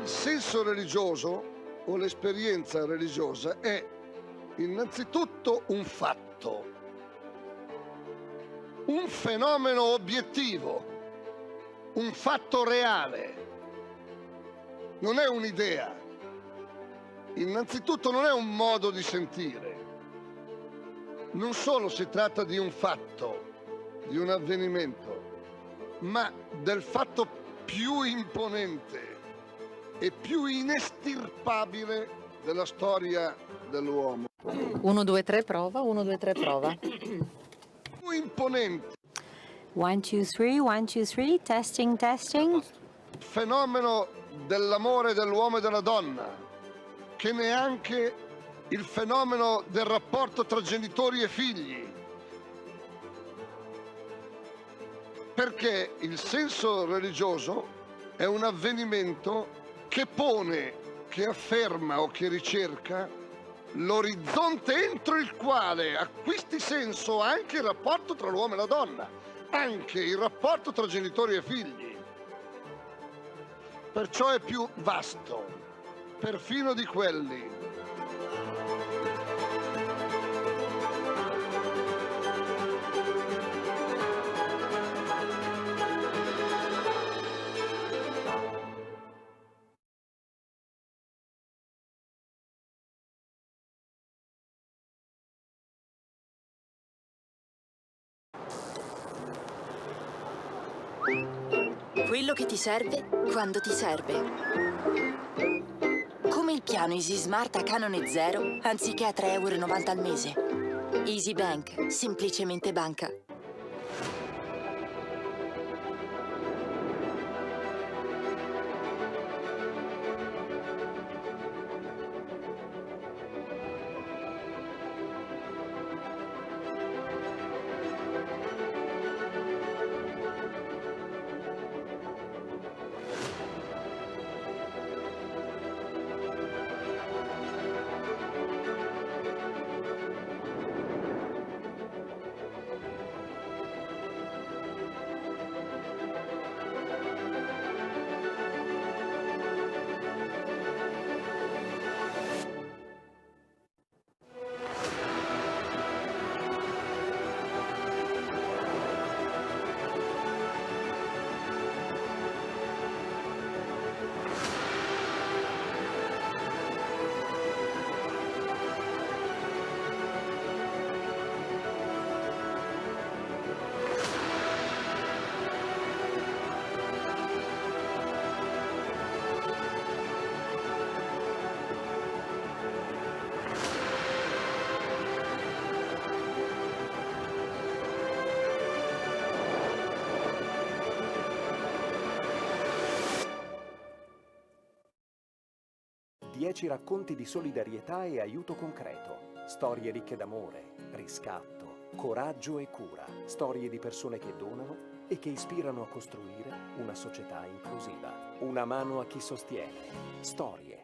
Il senso religioso o l'esperienza religiosa è innanzitutto un fatto, un fenomeno obiettivo, un fatto reale. Non è un'idea. Innanzitutto non è un modo di sentire. Non solo si tratta di un fatto, di un avvenimento, ma del fatto più imponente e più inestirpabile della storia dell'uomo. 1, 2, 3, prova. 1, 2, 3, prova. Più imponente. 1, 2, 3, 1, 2, 3, testing, testing. Il fenomeno dell'amore dell'uomo e della donna, che neanche il fenomeno del rapporto tra genitori e figli. Perché il senso religioso è un avvenimento che pone, che afferma o che ricerca l'orizzonte entro il quale acquisti senso anche il rapporto tra l'uomo e la donna, anche il rapporto tra genitori e figli. Perciò è più vasto, perfino di quelli. Quello che ti serve quando ti serve. Come il piano Easy Smart a canone zero, anziché a 3,90 € al mese. Easy Bank, semplicemente banca. Dieci racconti di solidarietà e aiuto concreto. Storie ricche d'amore, riscatto, coraggio e cura. Storie di persone che donano e che ispirano a costruire una società inclusiva. Una mano a chi sostiene. Storie.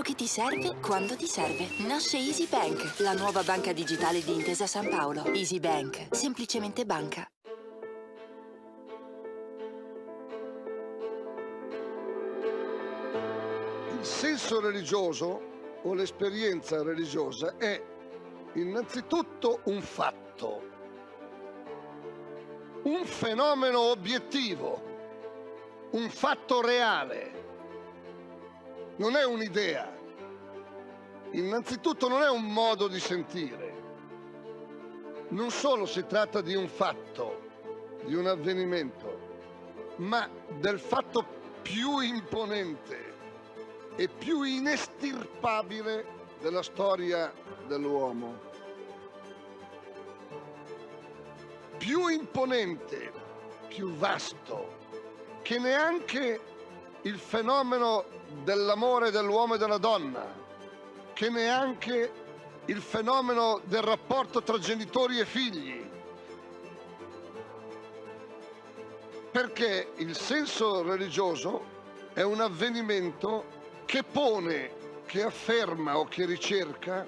che ti serve quando ti serve. Nasce Easy Bank, la nuova banca digitale di Intesa San Paolo. Easy Bank, semplicemente banca. Il senso religioso o l'esperienza religiosa è innanzitutto un fatto, un fenomeno obiettivo, un fatto reale. Non è un'idea. Innanzitutto non è un modo di sentire. Non solo si tratta di un fatto, di un avvenimento, ma del fatto più imponente e più inestirpabile della storia dell'uomo. Più imponente, più vasto, che neanche il fenomeno dell'amore dell'uomo e della donna, che neanche il fenomeno del rapporto tra genitori e figli. Perché il senso religioso è un avvenimento che pone, che afferma o che ricerca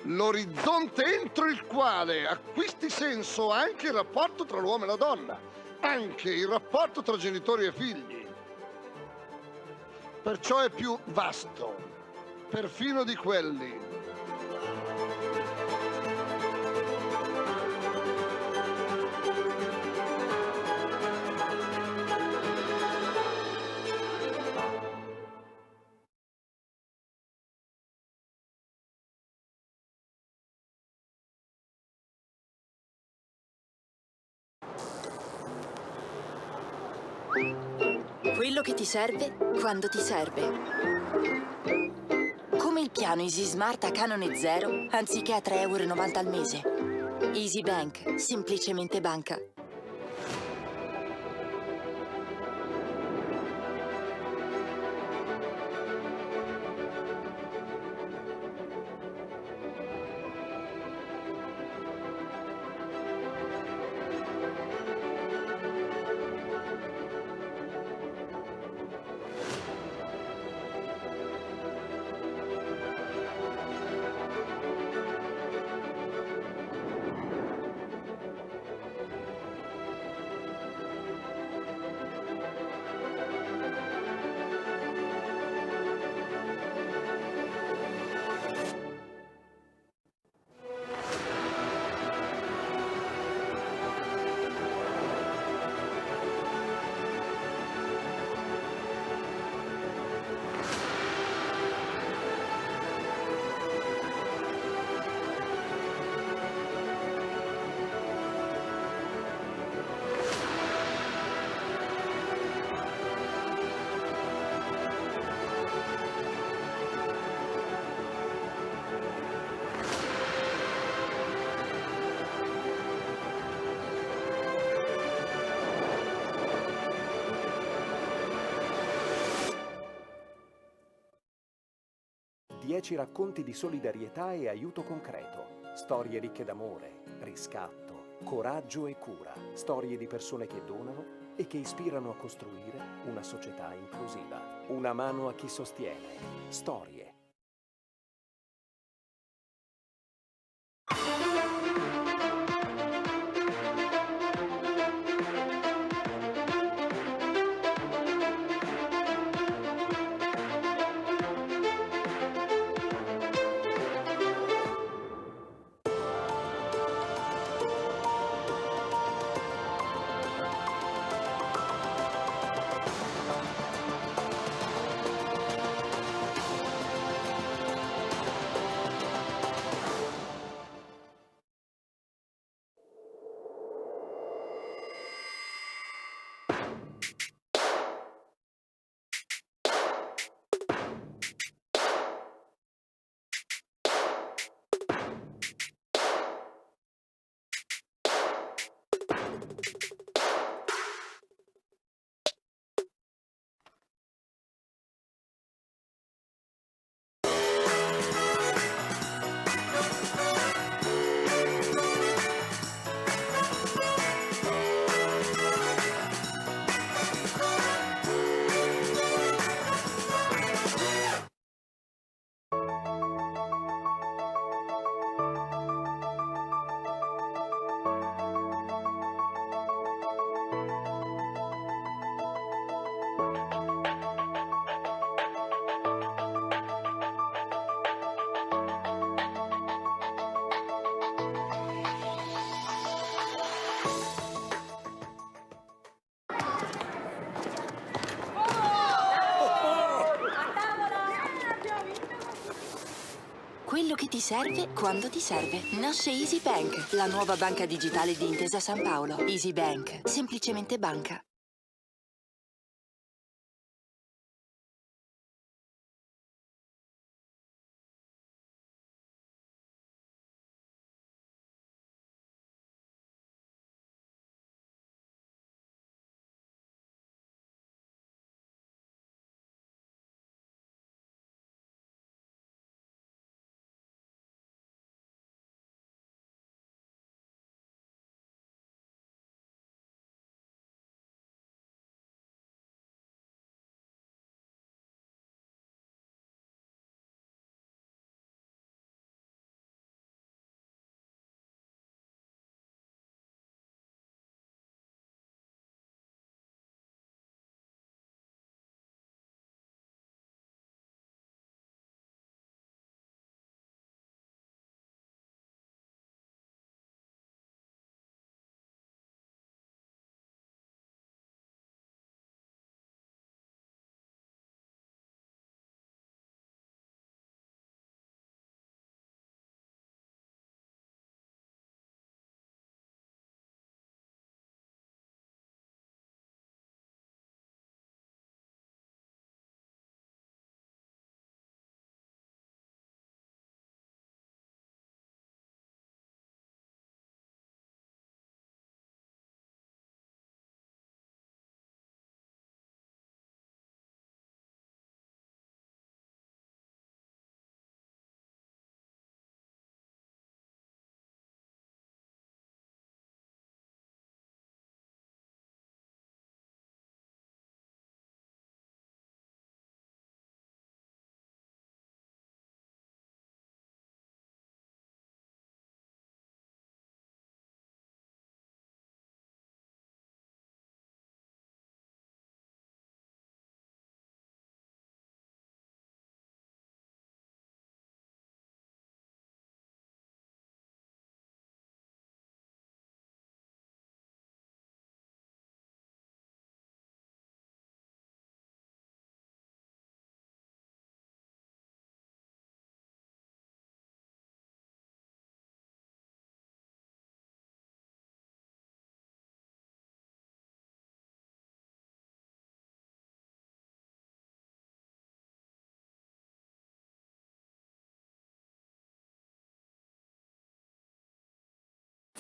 l'orizzonte entro il quale acquisti senso anche il rapporto tra l'uomo e la donna, anche il rapporto tra genitori e figli. Perciò è più vasto, perfino di quelli. Quello che ti serve quando ti serve. Come il piano Easy Smart a canone zero, anziché a 3,90 € al mese. Easy Bank, semplicemente banca. Dieci racconti di solidarietà e aiuto concreto. Storie ricche d'amore, riscatto, coraggio e cura. Storie di persone che donano e che ispirano a costruire una società inclusiva. Una mano a chi sostiene. Storie. serve quando ti serve. Nasce Easy Bank, la nuova banca digitale di Intesa San Paolo. Easy Bank, semplicemente banca.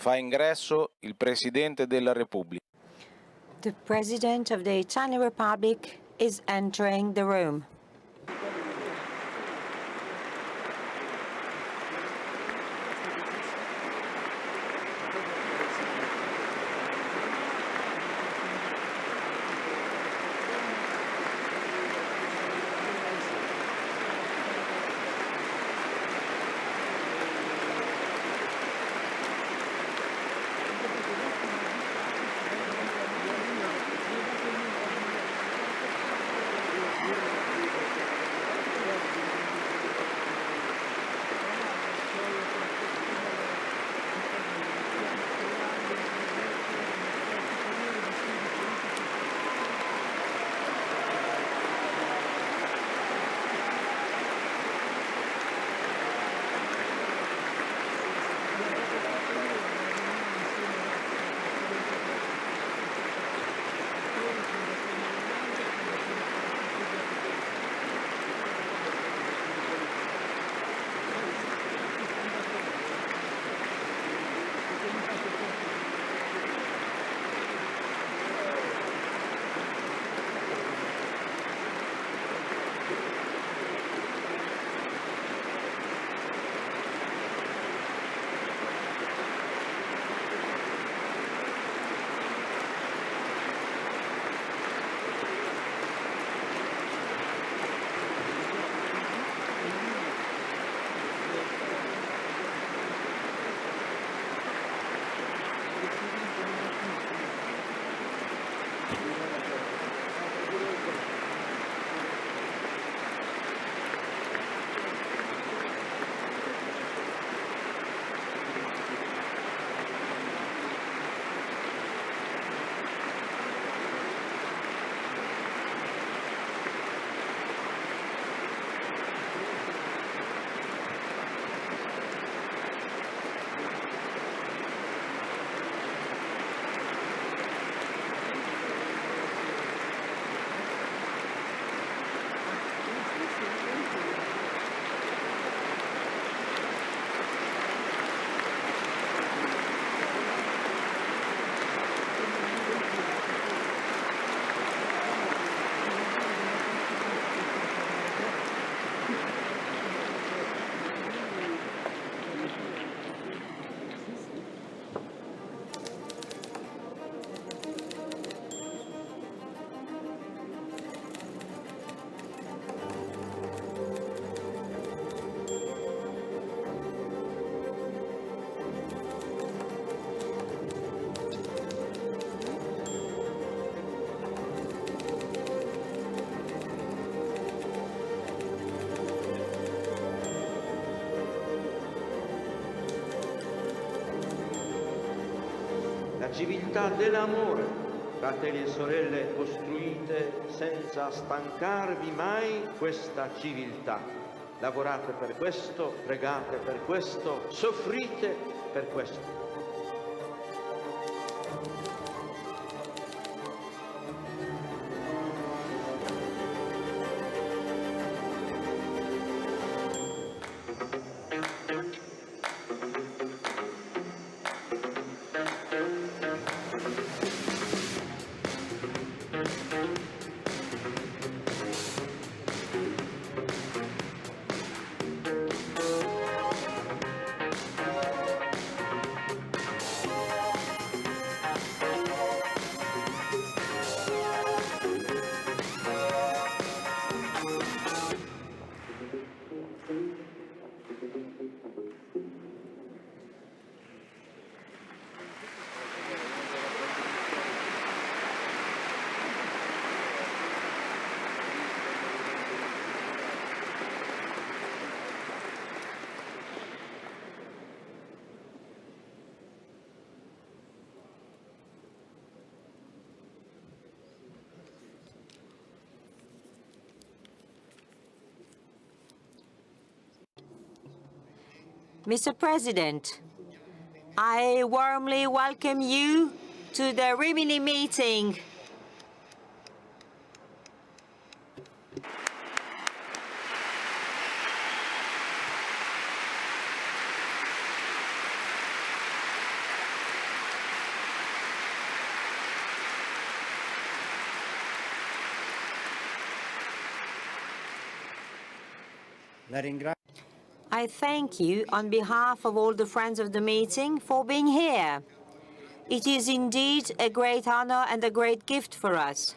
Fa ingresso il Presidente della Repubblica. The President of the Italian Republic is entering the room. la civiltà dell'amore. Fratelli e sorelle, costruite senza stancarvi mai questa civiltà. Lavorate per questo, pregate per questo, soffrite per questo. Mr. President, I warmly welcome you to the Rimini meeting. I thank you on behalf of all the friends of the meeting for being here. It is indeed a great honor and a great gift for us.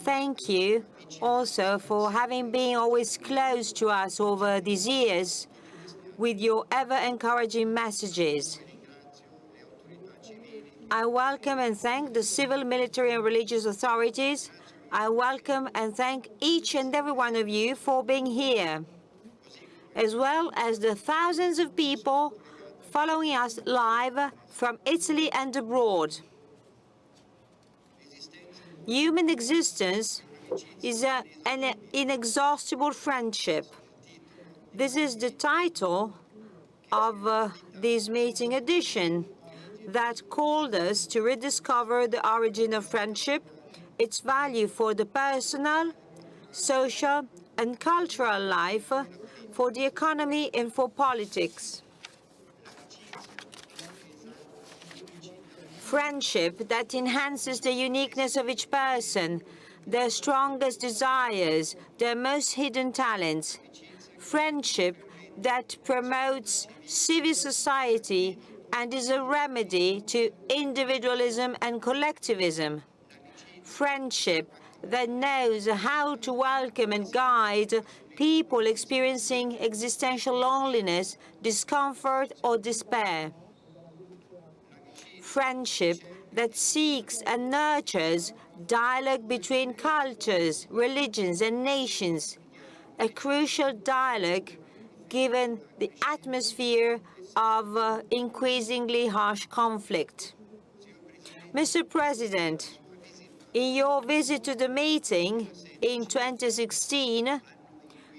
Thank you also for having been always close to us over these years with your ever-encouraging messages. I welcome and thank the civil, military and religious authorities. I welcome and thank each and every one of you for being here, as well as the thousands of people following us live from Italy and abroad. Human existence is an inexhaustible friendship. This is the title of this meeting edition that called us to rediscover the origin of friendship, its value for the personal, social and cultural life, for the economy and for politics. Friendship that enhances the uniqueness of each person, their strongest desires, their most hidden talents. Friendship that promotes civil society and is a remedy to individualism and collectivism. Friendship that knows how to welcome and guide people experiencing existential loneliness, discomfort, or despair. Friendship that seeks and nurtures dialogue between cultures, religions, and nations, a crucial dialogue given the atmosphere of increasingly harsh conflict. Mr. President, in your visit to the meeting in 2016,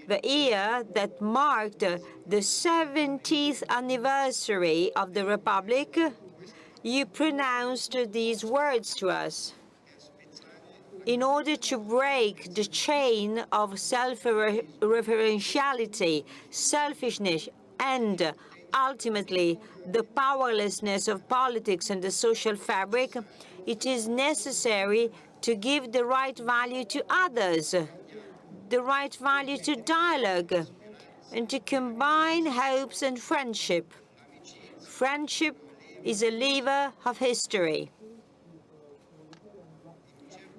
the year that marked the 70th anniversary of the Republic, you pronounced these words to us. In order to break the chain of self-referentiality, selfishness, and ultimately the powerlessness of politics and the social fabric, it is necessary to give the right value to others, the right value to dialogue, and to combine hopes and friendship. Friendship is a lever of history.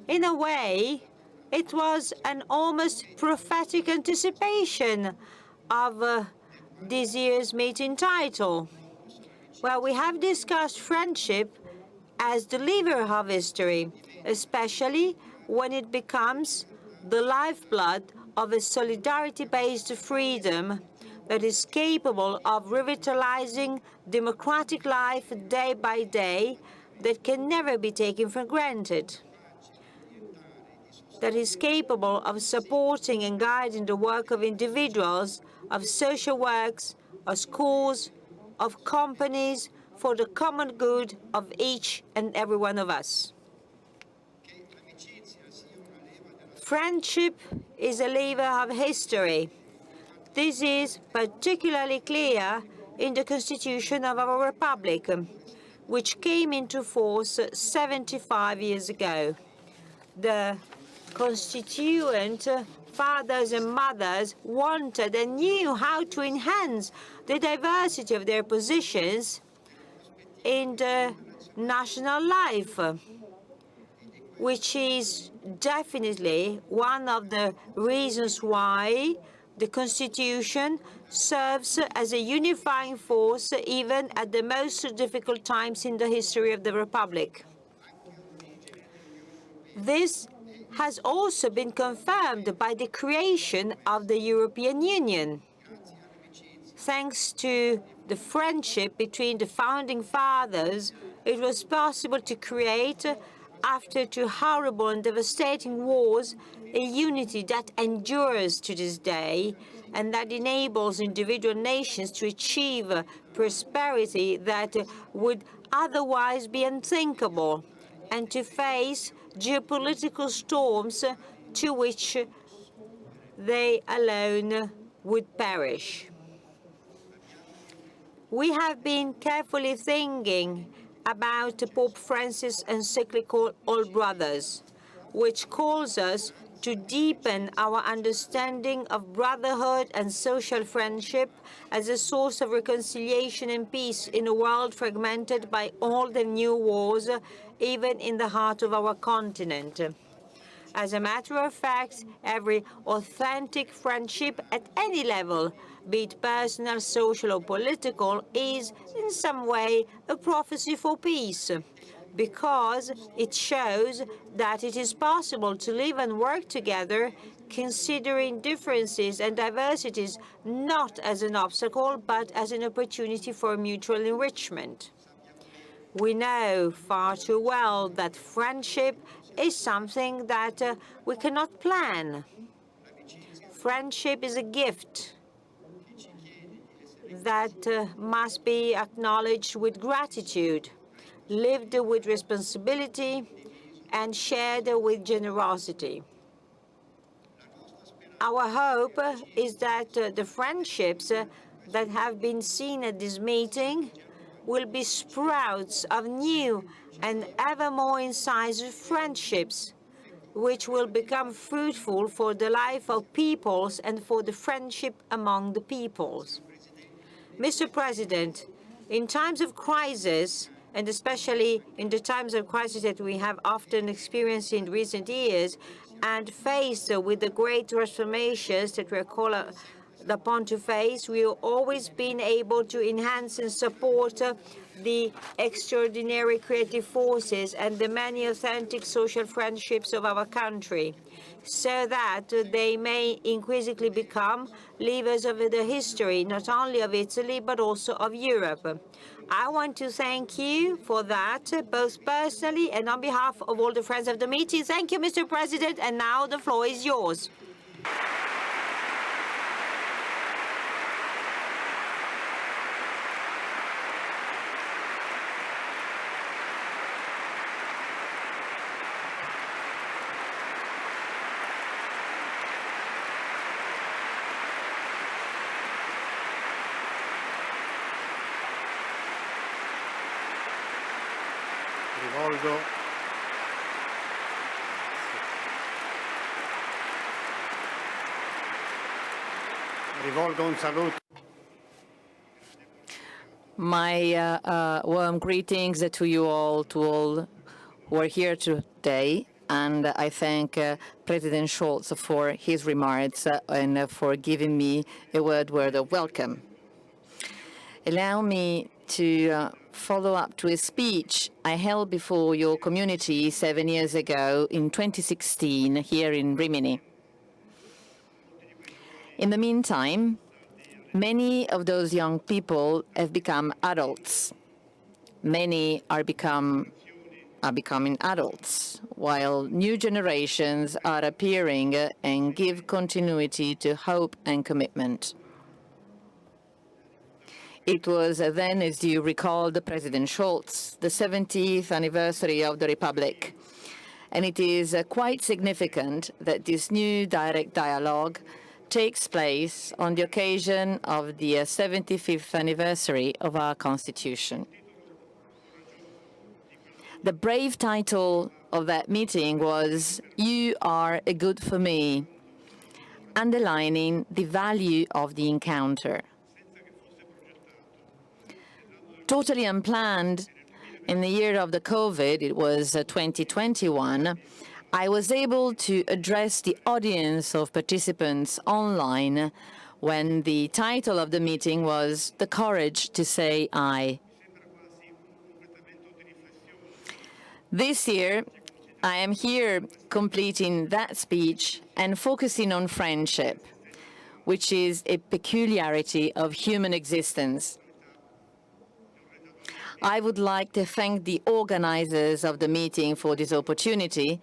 In a way, it was an almost prophetic anticipation of this year's meeting title, where we have discussed friendship as the lever of history, especially when it becomes the lifeblood of a solidarity-based freedom that is capable of revitalizing democratic life day by day that can never be taken for granted, that is capable of supporting and guiding the work of individuals, of social works, of schools, of companies, for the common good of each and every one of us. Friendship is a lever of history. This is particularly clear in the Constitution of our Republic, which came into force 75 years ago. The constituent fathers and mothers wanted and knew how to enhance the diversity of their positions in the national life, which is definitely one of the reasons why the Constitution serves as a unifying force even at the most difficult times in the history of the Republic. This has also been confirmed by the creation of the European Union. Thanks to the friendship between the founding fathers, it was possible to create, after two horrible and devastating wars, a unity that endures to this day and that enables individual nations to achieve prosperity that would otherwise be unthinkable, and to face geopolitical storms to which they alone would perish. We have been carefully thinking about Pope Francis' encyclical All Brothers, which calls us to deepen our understanding of brotherhood and social friendship as a source of reconciliation and peace in a world fragmented by old and new wars, even in the heart of our continent. As a matter of fact, every authentic friendship at any level, be it personal, social, or political, is in some way a prophecy for peace, because it shows that it is possible to live and work together, considering differences and diversities not as an obstacle, but as an opportunity for mutual enrichment. We know far too well that friendship is something that we cannot plan. Friendship is a gift that must be acknowledged with gratitude, lived with responsibility, and shared with generosity. Our hope is that the friendships that have been seen at this meeting will be sprouts of new and ever more incisive friendships, which will become fruitful for the life of peoples and for the friendship among the peoples. Mr. President, in times of crisis, and especially in the times of crisis that we have often experienced in recent years, and faced with the great transformations that we're called upon to face, we've always been able to enhance and support the extraordinary creative forces and the many authentic social friendships of our country, so that they may increasingly become levers of the history, not only of Italy, but also of Europe. I want to thank you for that, both personally and on behalf of all the friends of the meeting. Thank you, Mr. President, and now the floor is yours. Rivolgo un saluto. My warm greetings to you all, to all who are here today, and I thank President Scholz for his remarks and for giving me a word of welcome. Allow me to follow up to a speech I held before your community 7 years ago in 2016 here in Rimini. In the meantime, many of those young people have become adults. Many are become are becoming adults, while new generations are appearing and give continuity to hope and commitment. It was then, as you recall, the President Scholz, the 70th anniversary of the Republic. And it is quite significant that this new direct dialogue takes place on the occasion of the 75th anniversary of our Constitution. The brave title of that meeting was "You Are a Good for Me," underlining the value of the encounter. Totally unplanned, in the year of the COVID, it was 2021, I was able to address the audience of participants online when the title of the meeting was "The Courage to Say I." This year, I am here completing that speech and focusing on friendship, which is a peculiarity of human existence. I would like to thank the organizers of the meeting for this opportunity,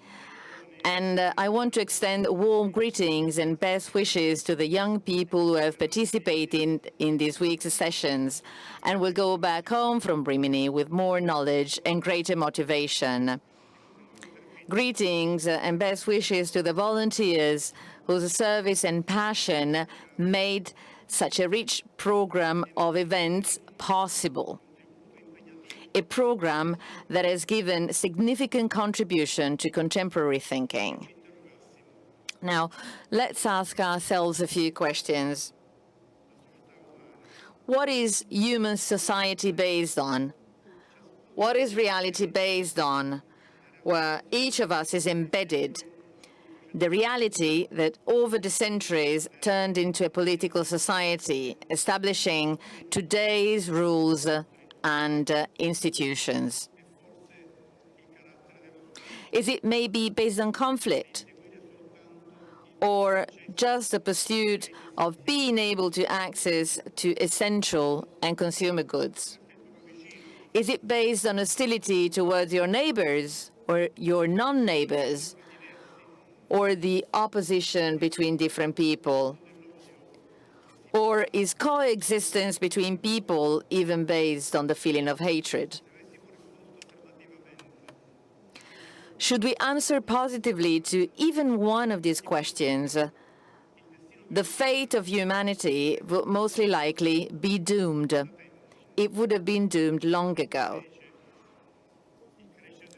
and I want to extend warm greetings and best wishes to the young people who have participated in this week's sessions and will go back home from Rimini with more knowledge and greater motivation. Greetings and best wishes to the volunteers whose service and passion made such a rich program of events possible. A program that has given significant contribution to contemporary thinking. Now, let's ask ourselves a few questions. What is human society based on? What is reality based on, where each of us is embedded? The reality that over the centuries turned into a political society, establishing today's rules and institutions. Is it maybe based on conflict, or just the pursuit of being able to access to essential and consumer goods? Is it based on hostility towards your neighbors or your non-neighbors, or the opposition between different people? Or is coexistence between people even based on the feeling of hatred? Should we answer positively to even one of these questions, the fate of humanity would mostly likely be doomed. It would have been doomed long ago.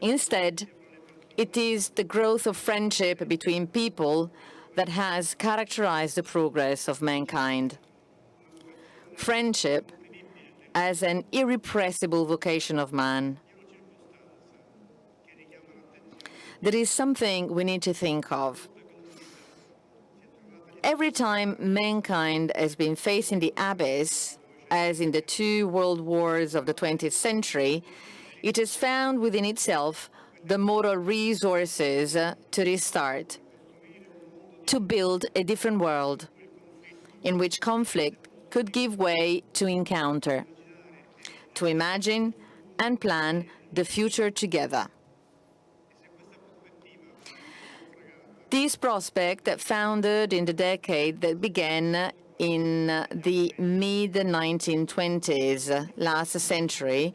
Instead, it is the growth of friendship between people that has characterized the progress of mankind. Friendship as an irrepressible vocation of man. There is something we need to think of. Every time mankind has been facing the abyss, as in the 2 world wars of the 20th century, it has found within itself the moral resources to restart, to build a different world in which conflict could give way to encounter, to imagine and plan the future together. This prospect founded in the decade that began in the mid-1920s, last century,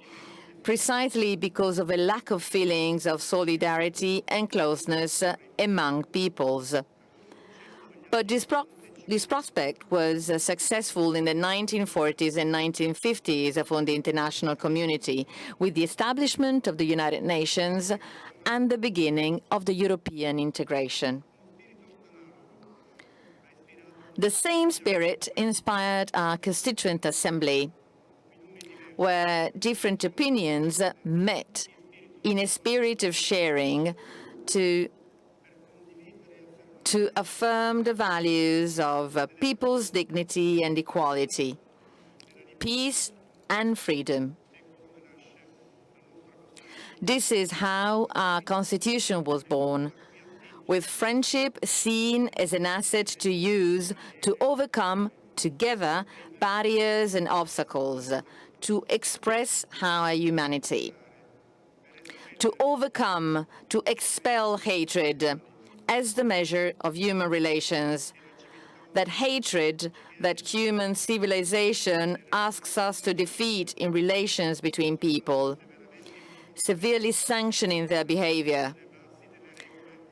precisely because of a lack of feelings of solidarity and closeness among peoples. But this prospect was successful in the 1940s and 1950s for the international community, with the establishment of the United Nations and the beginning of the European integration. The same spirit inspired our Constituent Assembly, where different opinions met in a spirit of sharing to affirm the values of people's dignity and equality, peace and freedom. This is how our Constitution was born, with friendship seen as an asset to use to overcome together barriers and obstacles, to express our humanity. to overcome, to expel hatred as the measure of human relations. That hatred that human civilization asks us to defeat in relations between people, severely sanctioning their behavior,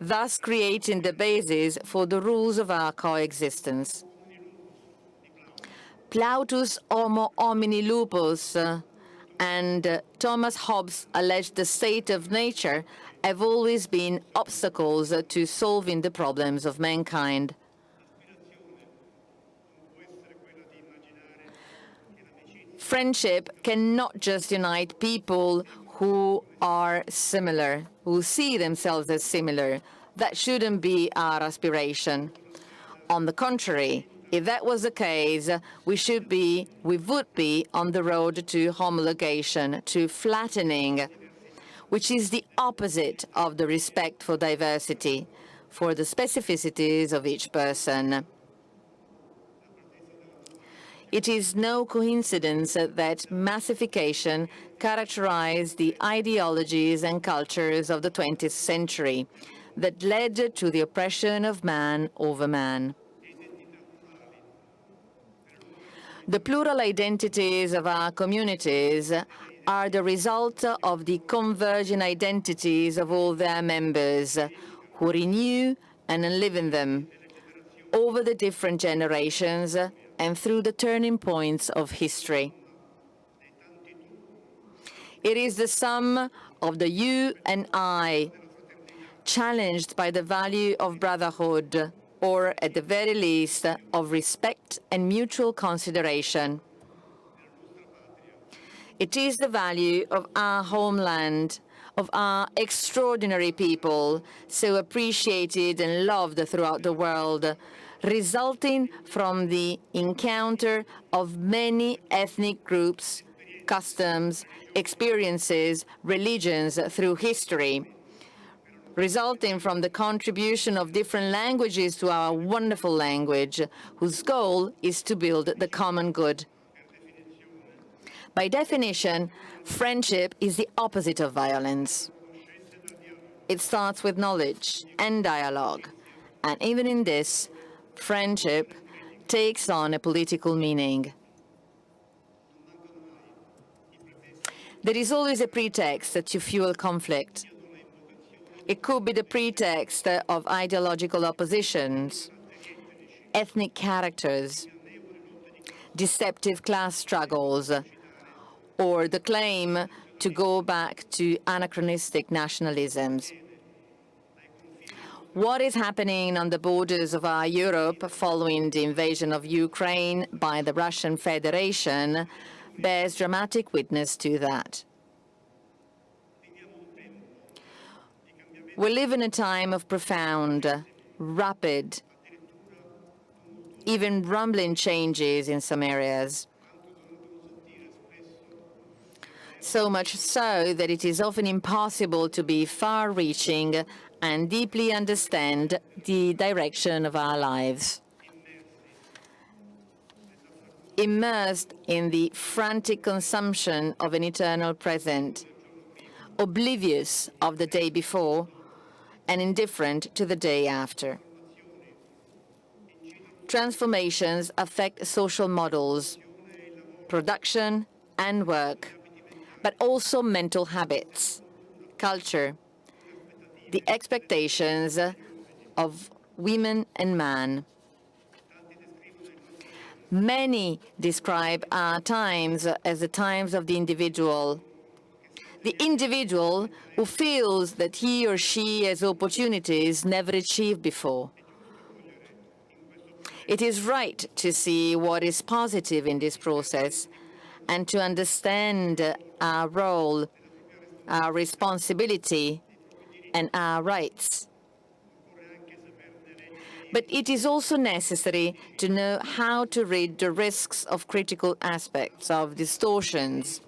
thus creating the basis for the rules of our coexistence. Plautus homo homini lupus and Thomas Hobbes' alleged the state of nature have always been obstacles to solving the problems of mankind. Friendship cannot just unite people who are similar, who see themselves as similar. That shouldn't be our aspiration. On the contrary, if that was the case, we would be on the road to homologation, to flattening, which is the opposite of the respect for diversity, for the specificities of each person. It is no coincidence that massification characterized the ideologies and cultures of the 20th century that led to the oppression of man over man. The plural identities of our communities are the result of the converging identities of all their members, who renew and live in them over the different generations and through the turning points of history. It is the sum of the you and I, challenged by the value of brotherhood, or at the very least, of respect and mutual consideration. It is the value of our homeland, of our extraordinary people, so appreciated and loved throughout the world, resulting from the encounter of many ethnic groups, customs, experiences, religions through history, resulting from the contribution of different languages to our wonderful language, whose goal is to build the common good. By definition, friendship is the opposite of violence. It starts with knowledge and dialogue, and even in this, friendship takes on a political meaning. There is always a pretext to fuel conflict. It could be the pretext of ideological oppositions, ethnic characters, deceptive class struggles, or the claim to go back to anachronistic nationalisms. What is happening on the borders of our Europe following the invasion of Ukraine by the Russian Federation bears dramatic witness to that. We live in a time of profound, rapid, even rumbling changes in some areas. So much so that it is often impossible to be far-reaching and deeply understand the direction of our lives. Immersed in the frantic consumption of an eternal present, oblivious of the day before, and indifferent to the day after. Transformations affect social models, production and work, but also mental habits, culture, the expectations of women and man. Many describe our times as the times of the individual who feels that he or she has opportunities never achieved before. It is right to see what is positive in this process and to understand our role, our responsibility, and our rights. But it is also necessary to know how to read the risks of critical aspects, of distortions.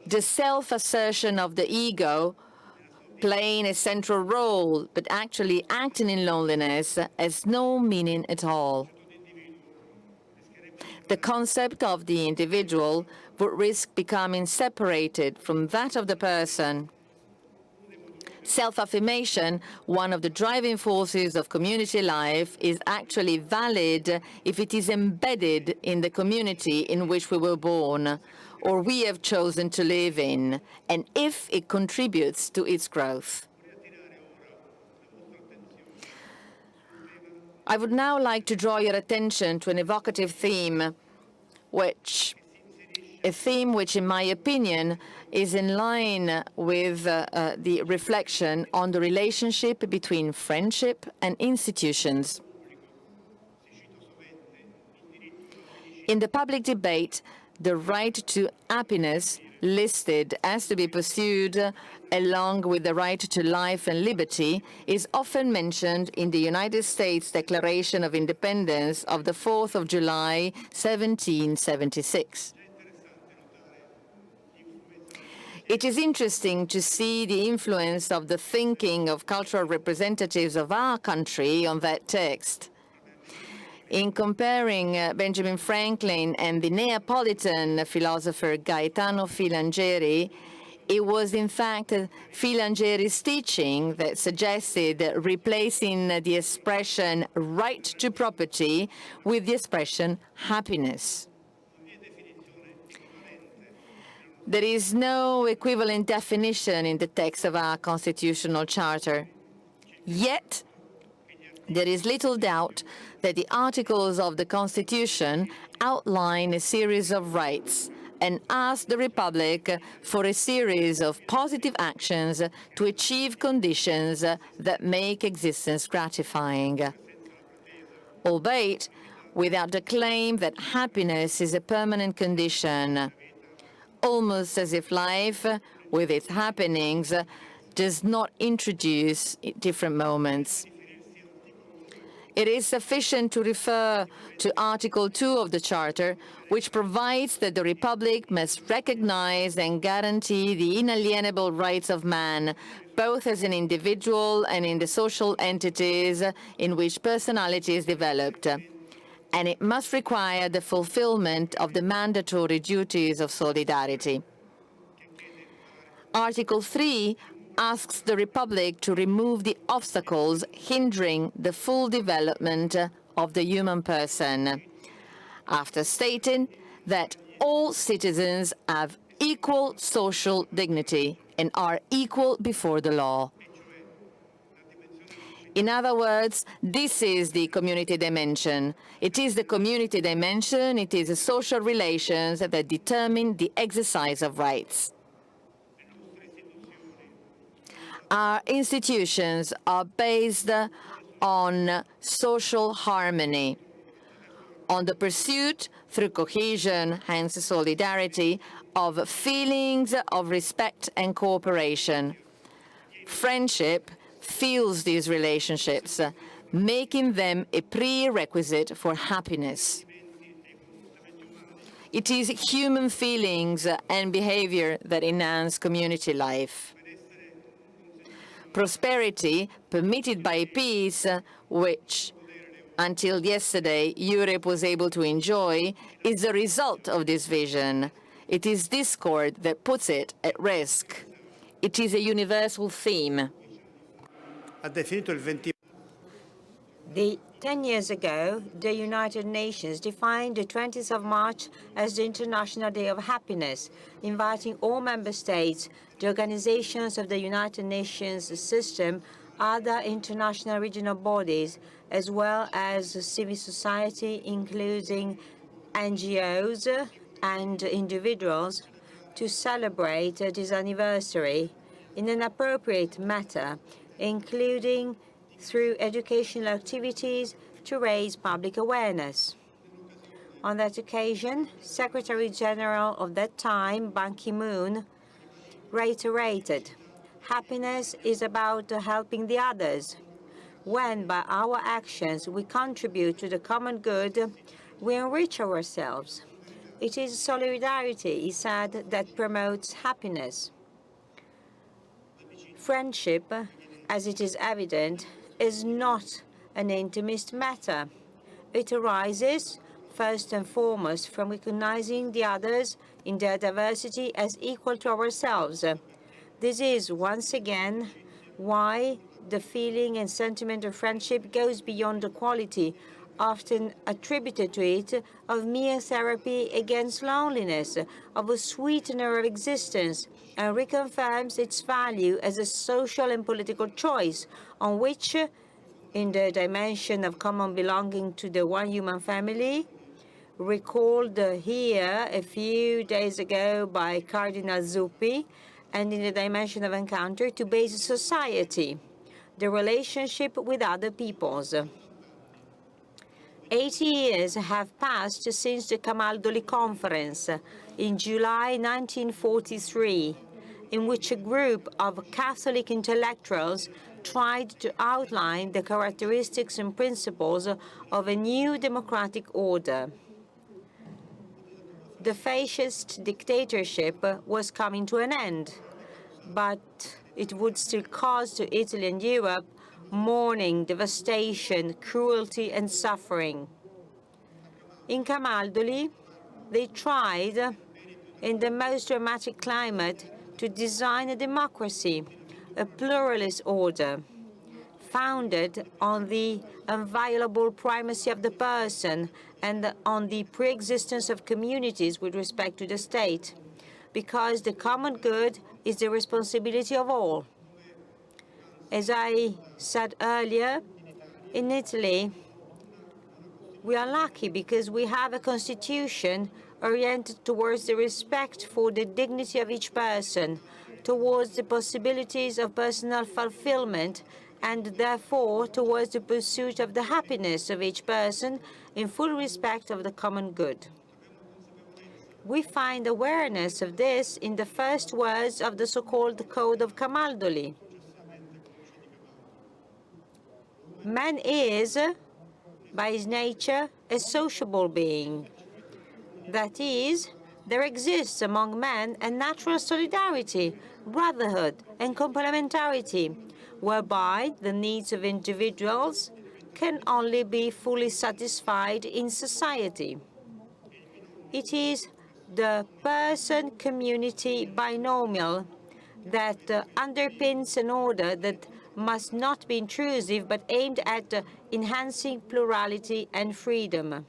The self-assertion of the ego playing a central role, but actually acting in loneliness, has no meaning at all. The concept of the individual would risk becoming separated from that of the person. Self-affirmation, one of the driving forces of community life, is actually valid if it is embedded in the community in which we were born or we have chosen to live in, and if it contributes to its growth. I would now like to draw your attention to an evocative theme, which, in my opinion, is in line with the reflection on the relationship between friendship and institutions. In the public debate, the right to happiness, listed as to be pursued along with the right to life and liberty, is often mentioned in the United States Declaration of Independence of the 4th of July, 1776. It is interesting to see the influence of the thinking of cultural representatives of our country on that text. In comparing Benjamin Franklin and the Neapolitan philosopher Gaetano Filangieri, it was in fact Filangieri's teaching that suggested replacing the expression right to property with the expression happiness. There is no equivalent definition in the text of our constitutional charter. Yet, there is little doubt that the articles of the Constitution outline a series of rights and ask the Republic for a series of positive actions to achieve conditions that make existence gratifying, albeit without the claim that happiness is a permanent condition, almost as if life, with its happenings, does not introduce different moments. It is sufficient to refer to Article 2 of the Charter, which provides that the Republic must recognize and guarantee the inalienable rights of man, both as an individual and in the social entities in which personality is developed. And it must require the fulfillment of the mandatory duties of solidarity. Article 3 asks the Republic to remove the obstacles hindering the full development of the human person, after stating that all citizens have equal social dignity and are equal before the law. In other words, this is the community dimension. It is the community dimension, it is the social relations that determine the exercise of rights. Our institutions are based on social harmony, on the pursuit, through cohesion, hence solidarity, of feelings of respect and cooperation. Friendship fuels these relationships, making them a prerequisite for happiness. It is human feelings and behavior that enhance community life. Prosperity, permitted by peace, which until yesterday Europe was able to enjoy, is the result of this vision. It is discord that puts it at risk. It is a universal theme. 10 years ago, the United Nations defined the 20th of March as the International Day of Happiness, inviting all member states, the organizations of the United Nations system, other international regional bodies, as well as civil society, including NGOs and individuals, to celebrate this anniversary in an appropriate manner, including through educational activities to raise public awareness. On that occasion, Secretary General of that time, Ban Ki-moon, reiterated, happiness is about helping the others. When, by our actions, we contribute to the common good, we enrich ourselves. It is solidarity, he said, that promotes happiness. Friendship, as it is evident, is not an intimist matter. It arises first and foremost from recognizing the others in their diversity as equal to ourselves. This is, once again, why the feeling and sentiment of friendship goes beyond the quality, often attributed to it, of mere therapy against loneliness, of a sweetener of existence, and reconfirms its value as a social and political choice on which, in the dimension of common belonging to the one human family, recalled here a few days ago by Cardinal Zuppi, and in the dimension of encounter to base society, the relationship with other peoples. 80 years have passed since the Camaldoli Conference in July 1943, in which a group of Catholic intellectuals tried to outline the characteristics and principles of a new democratic order. The fascist dictatorship was coming to an end, but it would still cause to Italy and Europe mourning, devastation, cruelty, and suffering. In Camaldoli, they tried, in the most dramatic climate, to design a democracy, a pluralist order, founded on the inviolable primacy of the person and on the pre-existence of communities with respect to the state, because the common good is the responsibility of all. As I said earlier, in Italy, we are lucky because we have a constitution oriented towards the respect for the dignity of each person, towards the possibilities of personal fulfillment, and therefore towards the pursuit of the happiness of each person in full respect of the common good. We find awareness of this in the first words of the so-called Code of Camaldoli. Man is, by his nature, a sociable being. That is, there exists among men a natural solidarity, brotherhood, and complementarity, whereby the needs of individuals can only be fully satisfied in society. It is the person-community binomial that underpins an order that must not be intrusive but aimed at enhancing plurality and freedom.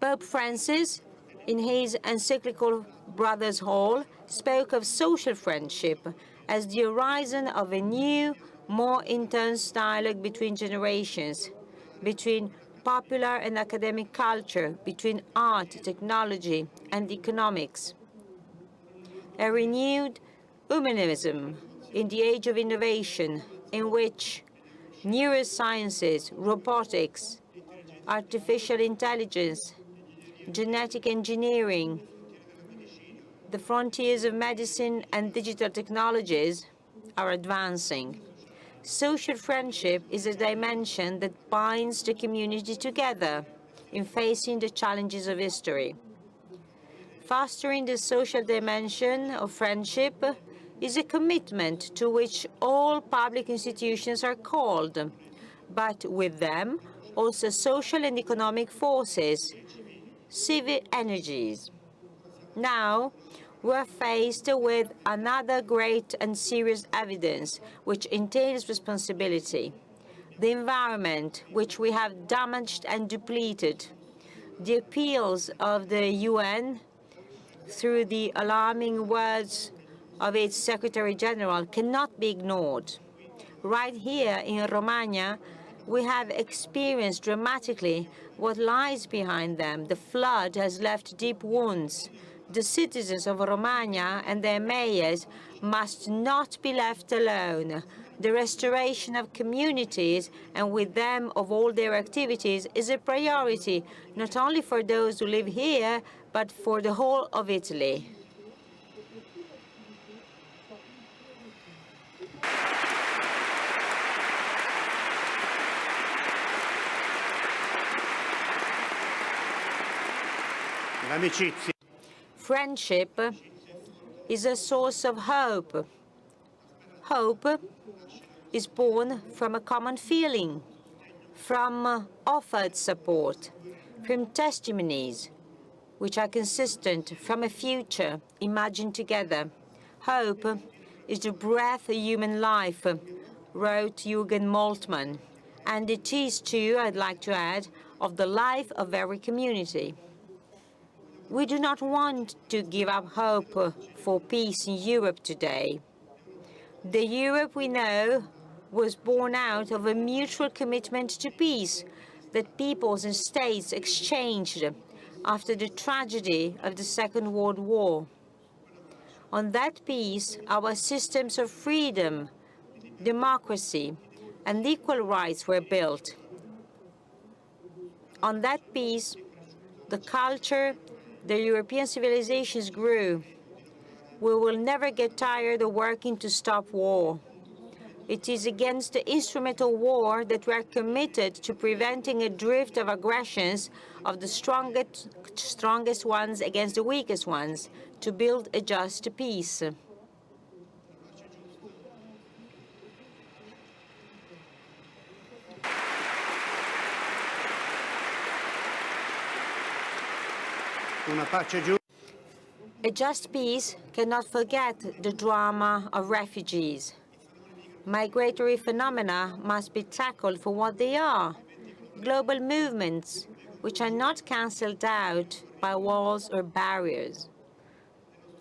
Pope Francis, in his encyclical Brothers' Hall, spoke of social friendship as the horizon of a new, more intense dialogue between generations, between popular and academic culture, between art, technology, and economics. A renewed humanism in the age of innovation, in which neurosciences, robotics, artificial intelligence, genetic engineering, the frontiers of medicine and digital technologies are advancing. Social friendship is a dimension that binds the community together in facing the challenges of history. Fostering the social dimension of friendship is a commitment to which all public institutions are called, but with them also social and economic forces, civil energies. Now, we're faced with another great and serious evidence which entails responsibility: the environment, which we have damaged and depleted. The appeals of the UN, through the alarming words of its Secretary General, cannot be ignored. Right here in Romagna, we have experienced dramatically what lies behind them. The flood has left deep wounds. The citizens of Romagna and their mayors must not be left alone. The restoration of communities, and with them of all their activities, is a priority, not only for those who live here, but for the whole of Italy. L'amicizia. Friendship is a source of hope. Hope is born from a common feeling, from offered support, from testimonies which are consistent from a future imagined together. Hope is the breath of human life, wrote Jürgen Moltmann, and it is too, I'd like to add, of the life of every community. We do not want to give up hope for peace in Europe today. The Europe we know was born out of a mutual commitment to peace that peoples and states exchanged after the tragedy of the Second World War. On that peace, our systems of freedom, democracy, and equal rights were built. On that peace, the culture, the European civilizations grew. We will never get tired of working to stop war. It is against the instrumental war that we are committed to preventing a drift of aggressions of the strongest ones against the weakest ones, to build a just peace. A just peace cannot forget the drama of refugees. Migratory phenomena must be tackled for what they are, global movements which are not cancelled out by walls or barriers.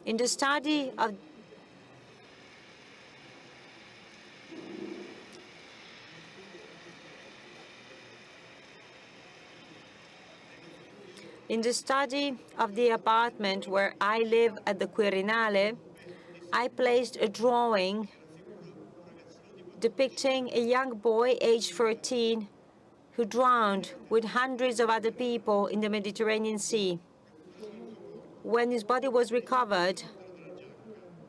In the study of the apartment where I live at the Quirinale, I placed a drawing depicting a young boy aged 14 who drowned with hundreds of other people in the Mediterranean Sea. When his body was recovered,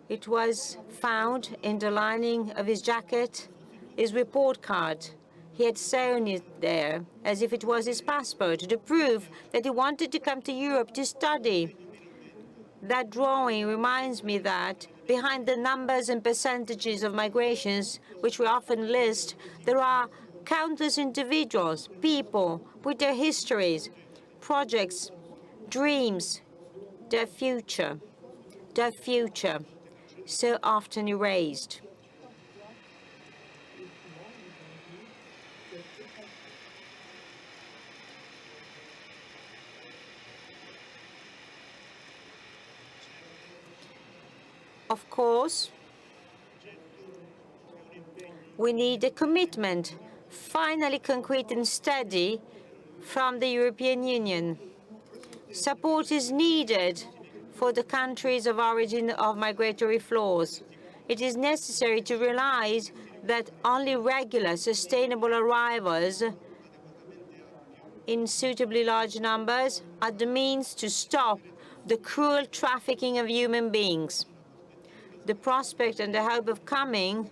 it was found in the lining of his jacket, his report card. He had sewn it there as if it was his passport, to prove that he wanted to come to Europe to study. That drawing reminds me that behind the numbers and percentages of migrations, which we often list, there are countless individuals, people with their histories, projects, dreams, their future, so often erased. Of course, we need a commitment, finally concrete and steady, from the European Union. Support is needed for the countries of origin of migratory flows. It is necessary to realize that only regular, sustainable arrivals in suitably large numbers are the means to stop the cruel trafficking of human beings. The prospect and the hope of coming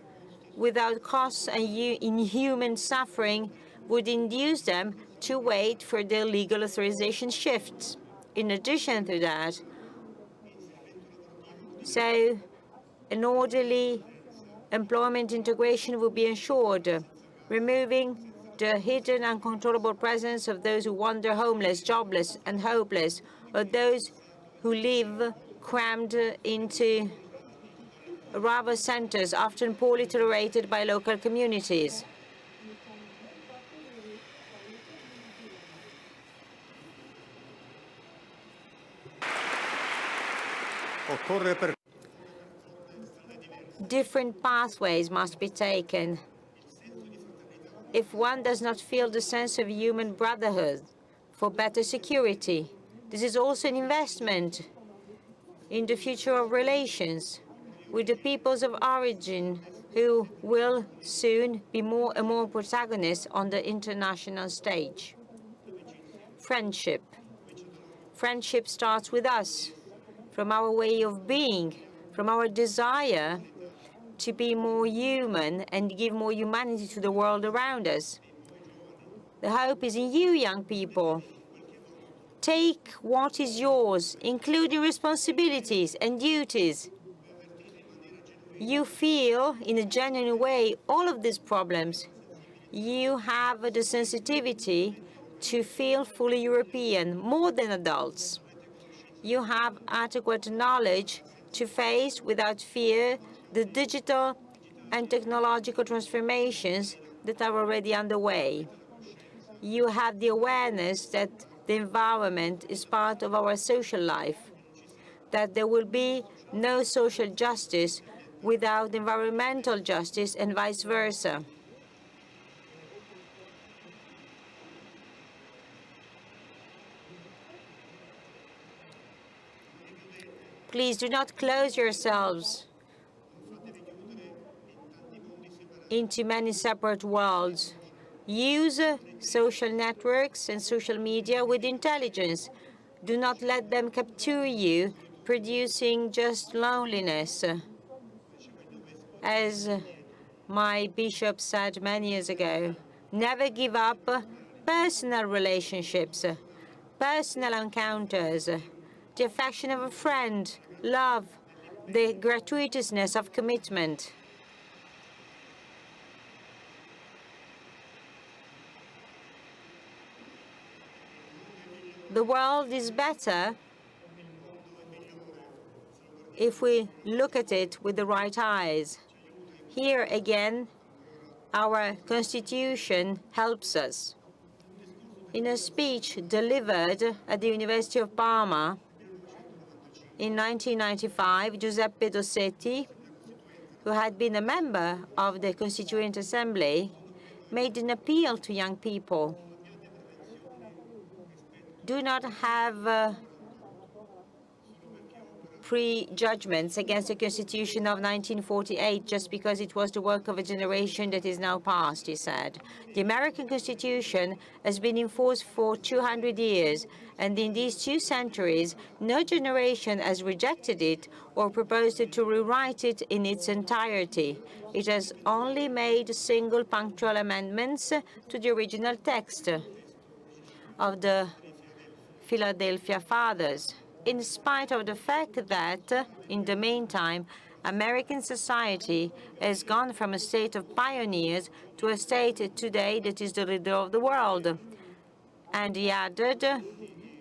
without costs and inhuman suffering would induce them to wait for their legal authorization shifts. In addition to that, so an orderly employment integration will be ensured, removing the hidden uncontrollable presence of those who wander homeless, jobless, and hopeless, or those who live crammed into arrival centers, often poorly tolerated by local communities. Different pathways must be taken. If one does not feel the sense of human brotherhood for better security, this is also an investment in the future of relations with the peoples of origin, who will soon be more and more protagonists on the international stage. Friendship. Friendship starts with us, from our way of being, from our desire to be more human and give more humanity to the world around us. The hope is in you, young people. Take what is yours, including responsibilities and duties. You feel, in a genuine way, all of these problems. You have the sensitivity to feel fully European, more than adults. You have adequate knowledge to face without fear the digital and technological transformations that are already underway. You have the awareness that the environment is part of our social life, that there will be no social justice without environmental justice and vice versa. Please do not close yourselves into many separate worlds. Use social networks and social media with intelligence. Do not let them capture you, producing just loneliness. As my bishop said many years ago, never give up personal relationships, personal encounters, the affection of a friend, love, the gratuitousness of commitment. The world is better if we look at it with the right eyes. Here again, our Constitution helps us. In a speech delivered at the University of Parma in 1995, Giuseppe Dossetti, who had been a member of the Constituent Assembly, made an appeal to young people. Do not have prejudgments against the Constitution of 1948 just because it was the work of a generation that is now past, he said. The American Constitution has been in force for 200 years, and in these 2 centuries, no generation has rejected it or proposed to rewrite it in its entirety. It has only made single punctual amendments to the original text of the Philadelphia Fathers, in spite of the fact that, in the meantime, American society has gone from a state of pioneers to a state today that is the leader of the world. And he added,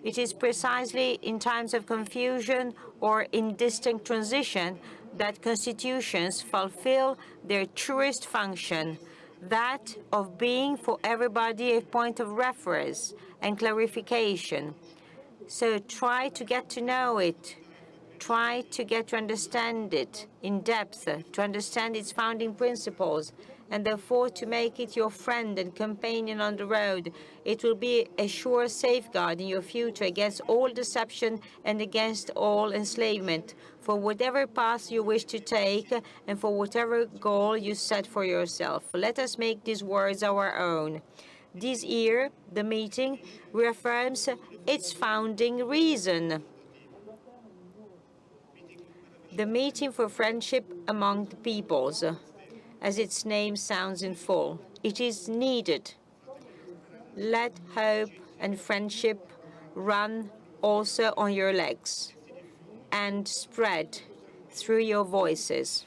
it is precisely in times of confusion or in distinct transition that constitutions fulfill their truest function, that of being for everybody a point of reference and clarification. So try to get to know it. Try to get to understand it in depth, to understand its founding principles, and therefore to make it your friend and companion on the road. It will be a sure safeguard in your future against all deception and against all enslavement, for whatever path you wish to take and for whatever goal you set for yourself. Let us make these words our own. This year, the meeting reaffirms its founding reason. The meeting for friendship among the peoples, as its name sounds in full. It is needed. Let hope and friendship run also on your legs and spread through your voices.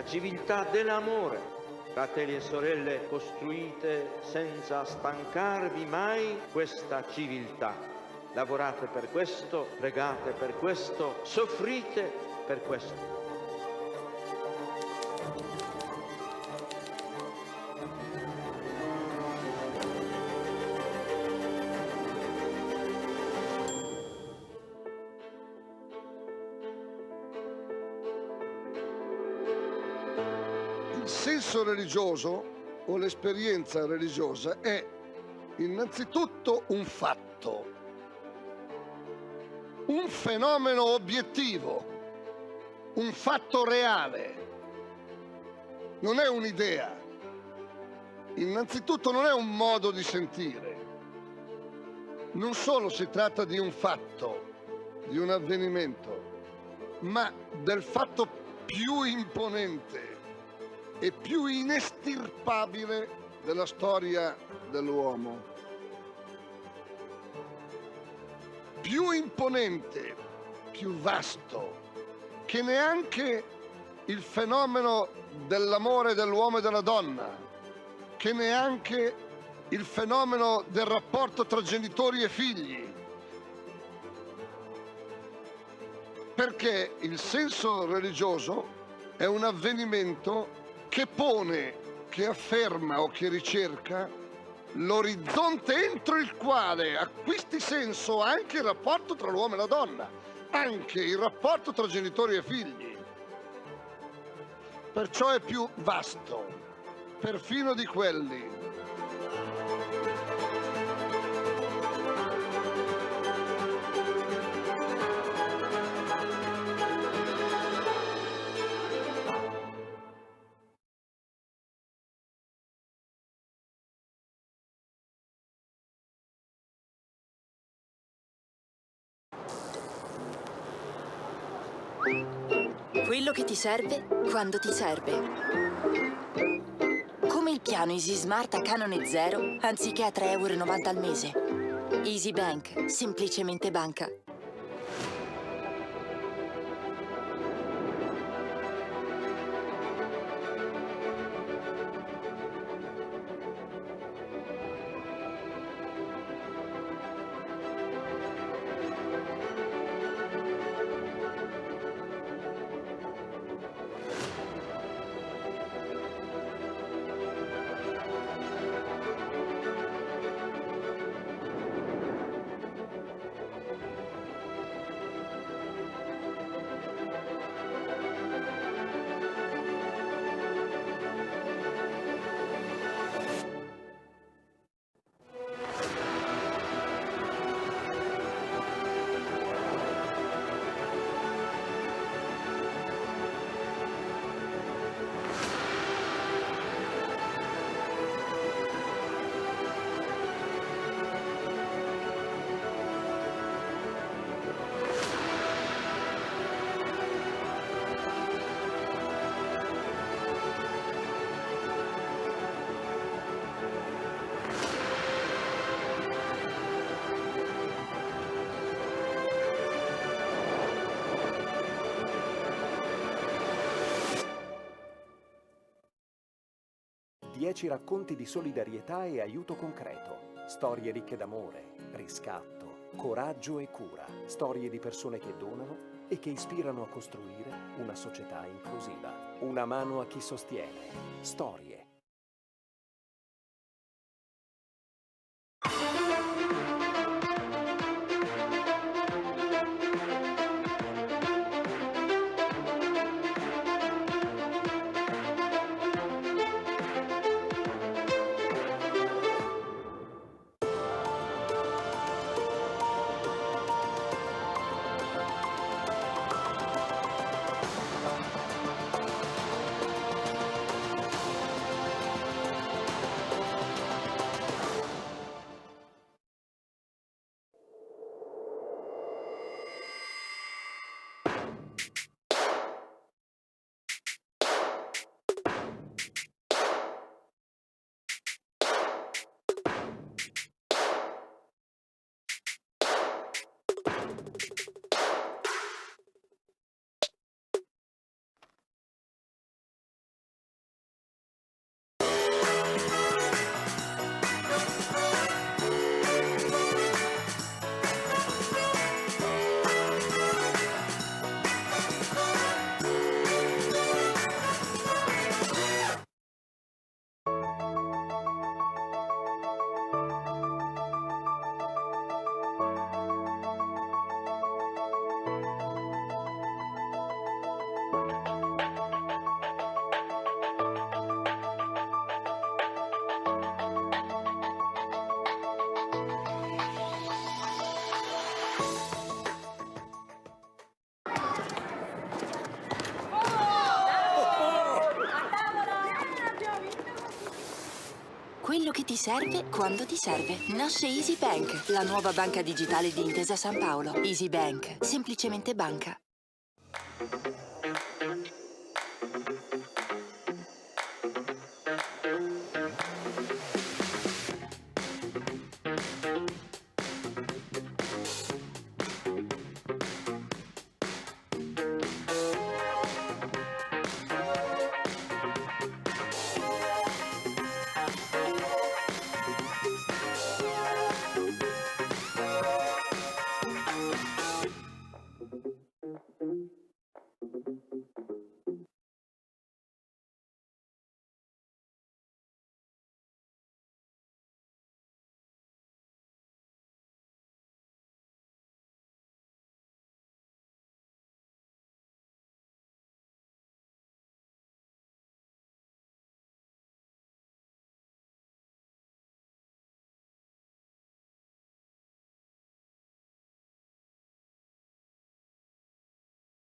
la civiltà dell'amore. Fratelli e sorelle, costruite senza stancarvi mai questa civiltà. Lavorate per questo, pregate per questo, soffrite per questo. Il senso religioso o l'esperienza religiosa è innanzitutto un fatto, un fenomeno obiettivo, un fatto reale. Non è un'idea. Innanzitutto non è un modo di sentire. Non solo si tratta di un fatto, di un avvenimento, ma del fatto più imponente e più inestirpabile della storia dell'uomo. Più imponente, più vasto, che neanche il fenomeno dell'amore dell'uomo e della donna, che neanche il fenomeno del rapporto tra genitori e figli. Perché il senso religioso è un avvenimento che pone, che afferma o che ricerca l'orizzonte entro il quale acquisti senso anche il rapporto tra l'uomo e la donna, anche il rapporto tra genitori e figli. Perciò è più vasto, perfino di quelli. Quello che ti serve quando ti serve. Come il piano Easy Smart a canone zero, anziché a 3,90 € al mese. Easy Bank, semplicemente banca. Dieci racconti di solidarietà e aiuto concreto. Storie ricche d'amore, riscatto, coraggio e cura. Storie di persone che donano e che ispirano a costruire una società inclusiva. Una mano a chi sostiene. Storie. quello che ti serve quando ti serve. Nasce Easy Bank, la nuova banca digitale di Intesa San Paolo. Easy Bank, semplicemente banca.